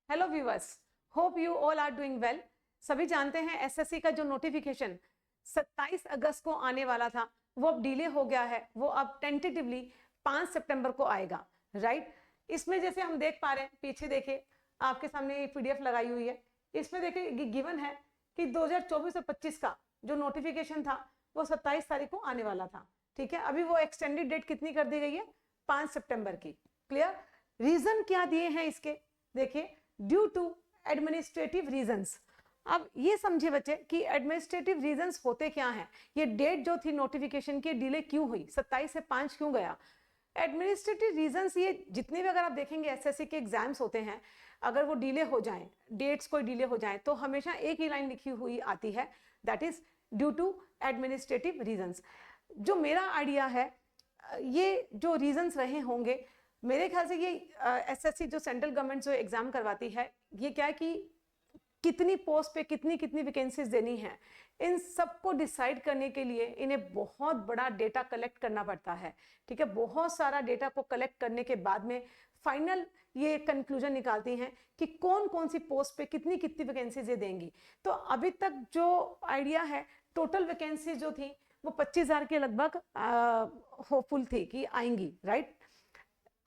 Hello viewers, hope you all are doing well. सभी जानते हैं एसएससी का जो नोटिफिकेशन 27 अगस्त को आने वाला था वो अब डिले हो गया है। वो अब टेंटेटिवली 5 सितंबर को आएगा, राइट। इसमें जैसे हम देख पा रहे हैं, पीछे देखिए आपके सामने पीडीएफ लगाई हुई है। इसमें देखिए गिवन है कि 2024 और 25 का जो नोटिफिकेशन था वो 27 तारीख को आने वाला था, ठीक है। अभी वो एक्सटेंडेड डेट कितनी कर दी गई है, 5 सितंबर की। क्लियर। रीजन क्या दिए हैं इसके, देखिए, ड्यू टू एडमिनिस्ट्रेटिव रीजंस। अब ये समझे बच्चे कि एडमिनिस्ट्रेटिव रीजंस होते क्या हैं। ये डेट जो थी नोटिफिकेशन की डिले क्यों हुई, 27 से 5 क्यों गया। एडमिनिस्ट्रेटिव रीजंस ये जितने भी अगर आप देखेंगे एसएससी के एग्जाम्स होते हैं, अगर वो डिले हो जाएं, डेट्स कोई डिले हो जाए तो हमेशा एक ही लाइन लिखी हुई आती है, that is due to administrative reasons. जो मेरा आइडिया है, ये जो रीजंस रहे होंगे, मेरे ख्याल से ये एसएससी जो सेंट्रल गवर्नमेंट जो एग्जाम करवाती है, ये क्या है कि कितनी पोस्ट पे कितनी कितनी वैकेंसीज देनी है, इन सबको डिसाइड करने के लिए इन्हें बहुत बड़ा डेटा कलेक्ट करना पड़ता है, ठीक है। बहुत सारा डेटा को कलेक्ट करने के बाद में फाइनल ये कंक्लूजन निकालती हैं कि कौन कौन सी पोस्ट पे कितनी कितनी वैकेंसीज ये देंगी। तो अभी तक जो आइडिया है, टोटल वैकेंसी जो थी वो 25,000 के लगभग होपफुल थी कि आएंगी, राइट।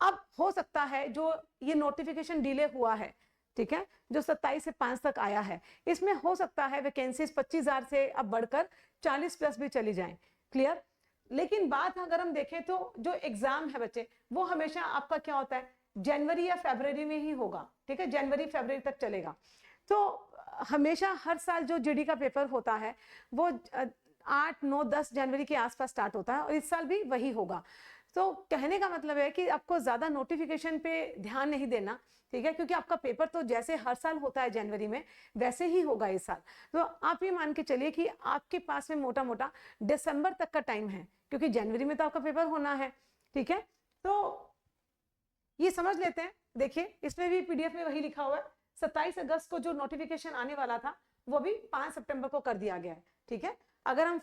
अब हो सकता है जो ये नोटिफिकेशन डिले हुआ है, ठीक है, जो 27 से 5 तक आया है, इसमें हो सकता है वैकेंसीज 25,000 से अब बढ़कर 40 प्लस भी चली जाएं। क्लियर। लेकिन बात अगर हम देखें तो जो एग्जाम है बच्चे, वो हमेशा आपका क्या होता है, जनवरी या फरवरी में ही होगा, ठीक है, जनवरी फरवरी तक चलेगा। तो हमेशा हर साल जो जीडी का पेपर होता है वो 8, 9, 10 जनवरी के आसपास स्टार्ट होता है और इस साल भी वही होगा। तो कहने का मतलब है कि आपको ज्यादा नोटिफिकेशन पे ध्यान नहीं देना, ठीक है, क्योंकि आपका पेपर तो जैसे हर साल होता है जनवरी में वैसे ही होगा इस साल। तो आप ये मान के चलिए कि आपके पास में मोटा मोटा दिसंबर तक का टाइम है, क्योंकि जनवरी में तो आपका पेपर होना है, ठीक है। तो ये समझ लेते हैं। देखिए इसमें भी पीडीएफ में वही लिखा हुआ है, 27 अगस्त को जो नोटिफिकेशन आने वाला था वो भी 5 सितंबर को कर दिया गया है, ठीक है। अगर हम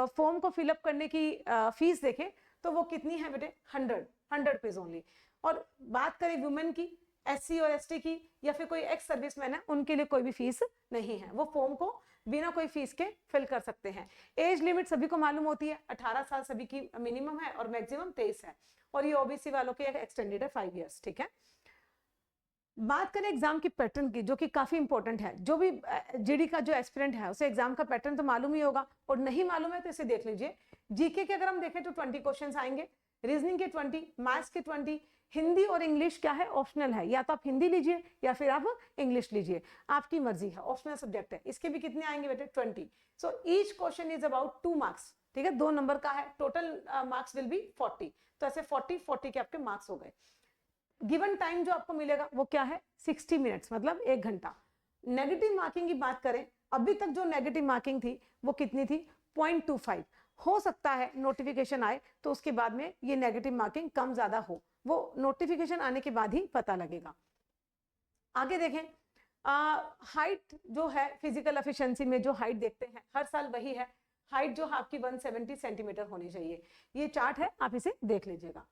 फॉर्म को फिलअप करने की फीस देखें तो वो कितनी है बेटे, 100 रुपीज ओनली। और बात करें वुमेन की, एससी और एसटी की, या फिर कोई एक्स सर्विसमैन है, उनके लिए कोई भी फीस नहीं है, वो फॉर्म को बिना कोई फीस के फिल कर सकते हैं। एज लिमिट सभी को मालूम होती है, 18 साल सभी की मिनिमम है और मैक्सिमम 23 है, और ये ओबीसी वालों के एक्सटेंडेड है 5 ईयर्स, ठीक है। बात करें एग्जाम की पैटर्न की, जो कि काफी इंपॉर्टेंट है। जो भी जीडी का जो एस्पिरेंट है उसे एग्जाम का पैटर्न तो मालूम ही होगा, और नहीं मालूम है तो इसे देख लीजिए। जीके के अगर हम देखें तो 20 क्वेश्चंस आएंगे, रीजनिंग के 20, मैथ्स के 20, हिंदी और इंग्लिश क्या है, ऑप्शनल है, या तो आप हिंदी लीजिए या फिर आप इंग्लिश लीजिए, आपकी मर्जी है, ऑप्शनल सब्जेक्ट है। इसके भी कितने आएंगे बेटे, 20। So each question is about 2 marks, ठीक है, 2 नंबर का है। टोटल मार्क्स विल बी 40, तो ऐसे 40 के आपके मार्क्स हो गए। गिवन टाइम जो आपको मिलेगा वो क्या है, 60 मिनट्स, मतलब 1 घंटा। नेगेटिव मार्किंग की बात करें, अभी तक जो नेगेटिव मार्किंग थी वो कितनी थी, 0.25। हो सकता है नोटिफिकेशन आए तो उसके बाद में ये नेगेटिव मार्किंग कम ज्यादा हो, वो नोटिफिकेशन आने के बाद ही पता लगेगा। आगे देखें, हाइट जो है, फिजिकल एफिशिएंसी में जो हाइट देखते हैं हर साल वही है, हाइट जो आपकी 170 सेंटीमीटर होनी चाहिए। ये चार्ट है, आप इसे देख लीजिएगा।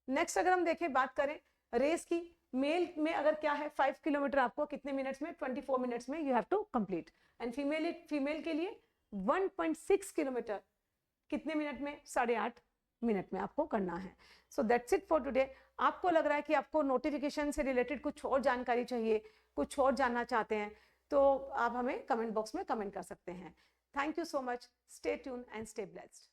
नेक्स्ट अगर हम देखें, बात करें रेस की, मेल में अगर क्या है, 5 किलोमीटर आपको कितने मिनट्स में, 24 मिनट्स में you have to complete. And female के लिए 1.6 किलोमीटर कितने मिनट में, 8.5 मिनट में आपको करना है। So that's it for today. आपको लग रहा है कि आपको नोटिफिकेशन से रिलेटेड कुछ और जानकारी चाहिए, कुछ और जानना चाहते हैं, तो आप हमें कमेंट बॉक्स में कमेंट कर सकते हैं। Thank you so much, stay tune and stay blessed.